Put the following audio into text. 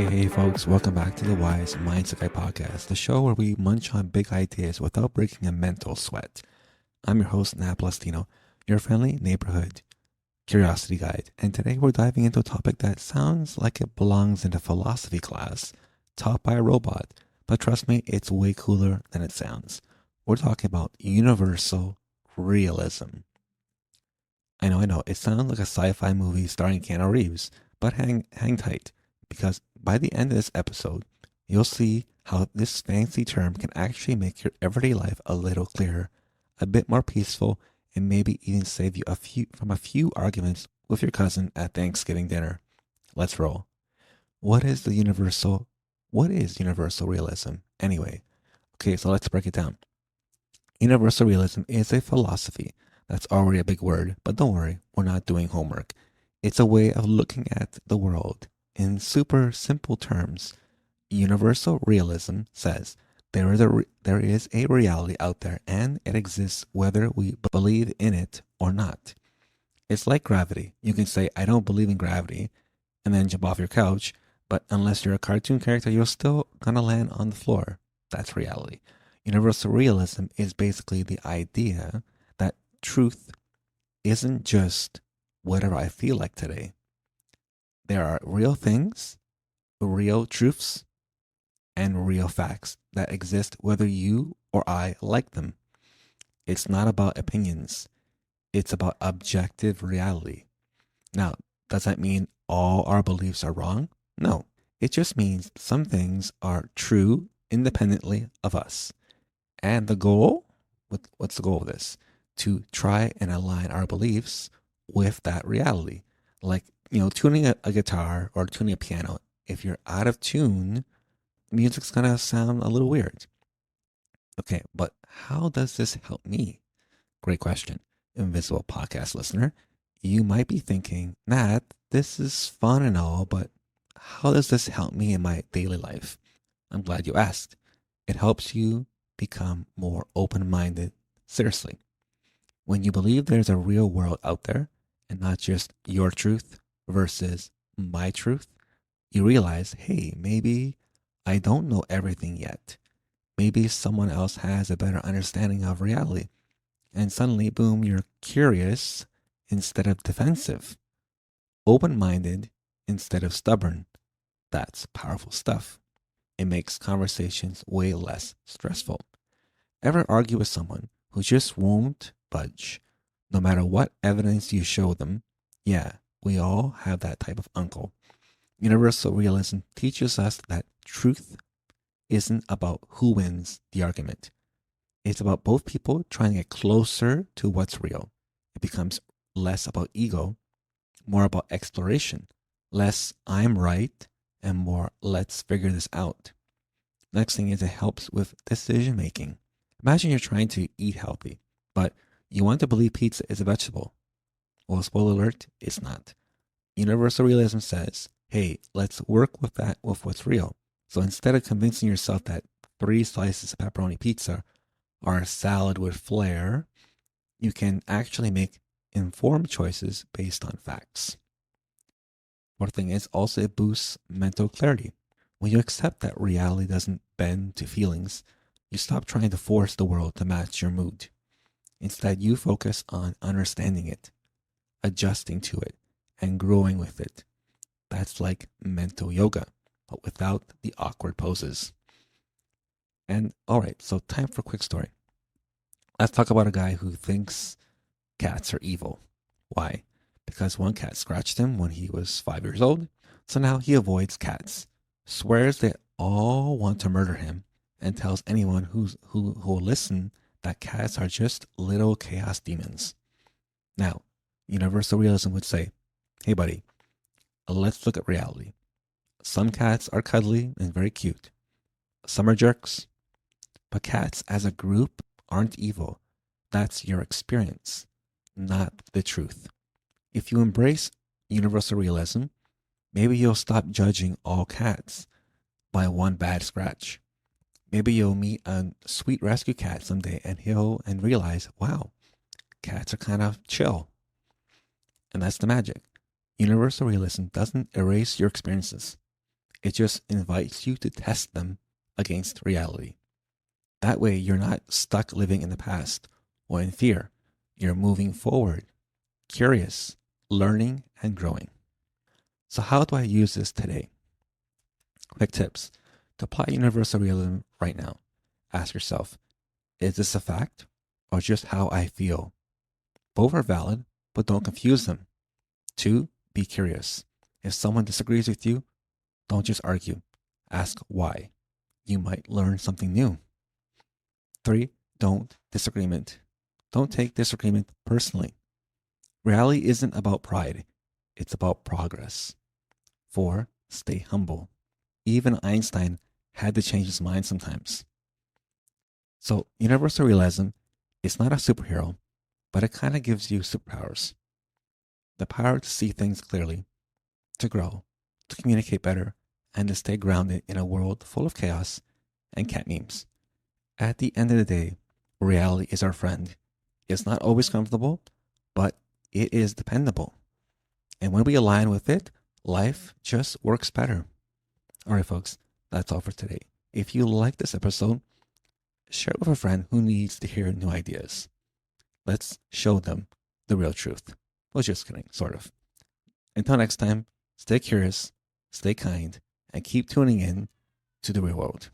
Hey, folks, welcome back to the Wise Mindset Guy podcast, the show where we munch on big ideas without breaking a mental sweat. I'm your host, Nat Plastino, your friendly neighborhood curiosity guide, and today we're diving into a topic that sounds like it belongs in a philosophy class taught by a robot, but trust me, it's way cooler than it sounds. We're talking about universal realism. I know, it sounds like a sci-fi movie starring Keanu Reeves, but hang tight, because by the end of this episode, you'll see how this fancy term can actually make your everyday life a little clearer, a bit more peaceful, and maybe even save you from a few arguments with your cousin at Thanksgiving dinner. Let's roll. What is universal realism anyway? Okay, so let's break it down. Universal realism is a philosophy. That's already a big word, but don't worry, we're not doing homework. It's a way of looking at the world in super simple terms. Universal realism says there is a reality out there and it exists whether we believe in it or not. It's like gravity. You can say, I don't believe in gravity, and then jump off your couch, but unless you're a cartoon character, you're still gonna land on the floor. That's reality. Universal realism is basically the idea that truth isn't just whatever I feel like today. There are real things, real truths, and real facts that exist whether you or I like them. It's not about opinions. It's about objective reality. Now, does that mean all our beliefs are wrong? No. It just means some things are true independently of us. And the goal, what's the goal of this? To try and align our beliefs with that reality. Like, tuning a guitar or tuning a piano. If you're out of tune, music's gonna sound a little weird. Okay, but how does this help me? Great question, invisible podcast listener. You might be thinking, Nat, this is fun and all, but how does this help me in my daily life? I'm glad you asked. It helps you become more open-minded. Seriously. When you believe there's a real world out there and not just your truth versus my truth, you realize, hey, maybe I don't know everything yet. Maybe someone else has a better understanding of reality. And suddenly, boom, you're curious instead of defensive, open-minded instead of stubborn. That's powerful stuff. It makes conversations way less stressful. Ever argue with someone who just won't budge, no matter what evidence you show them? Yeah, we all have that type of uncle. Universal realism teaches us that truth isn't about who wins the argument. It's about both people trying to get closer to what's real. It becomes less about ego, more about exploration, less I'm right, and more let's figure this out. Next thing is it helps with decision making. Imagine you're trying to eat healthy, but you want to believe pizza is a vegetable. Well, spoiler alert, it's not. Universal realism says, hey, let's work with what's real. So instead of convincing yourself that 3 slices of pepperoni pizza are a salad with flair, you can actually make informed choices based on facts. Fourth thing is also it boosts mental clarity. When you accept that reality doesn't bend to feelings, you stop trying to force the world to match your mood. Instead, you focus on understanding it, adjusting to it, and growing with it. That's like mental yoga, but without the awkward poses. And all right, so time for a quick story. Let's talk about a guy who thinks cats are evil. Why? Because one cat scratched him when he was 5 years old, so now he avoids cats, swears they all want to murder him, and tells anyone who will listen that cats are just little chaos demons. Now, universal realism would say, hey buddy, let's look at reality. Some cats are cuddly and very cute. Some are jerks. But cats as a group aren't evil. That's your experience, not the truth. If you embrace universal realism, maybe you'll stop judging all cats by one bad scratch. Maybe you'll meet a sweet rescue cat someday and realize, wow, cats are kind of chill. And that's the magic. Universal realism doesn't erase your experiences. It just invites you to test them against reality. That way, you're not stuck living in the past or in fear. You're moving forward, curious, learning, and growing. So, how do I use this today? Quick tips to apply universal realism right now. Ask yourself, is this a fact or just how I feel? Both are valid, but don't confuse them. 2, be curious. If someone disagrees with you, don't just argue. Ask why. You might learn something new. 3, don't disagreement. Don't take disagreement personally. Reality isn't about pride, it's about progress. 4, stay humble. Even Einstein had to change his mind sometimes. So, universal realism is not a superhero, but it kind of gives you superpowers. The power to see things clearly, to grow, to communicate better, and to stay grounded in a world full of chaos and cat memes. At the end of the day, reality is our friend. It's not always comfortable, but it is dependable. And when we align with it, life just works better. All right, folks, that's all for today. If you like this episode, share it with a friend who needs to hear new ideas. Let's show them the real truth. Well, just kidding, sort of. Until next time, stay curious, stay kind, and keep tuning in to the real world.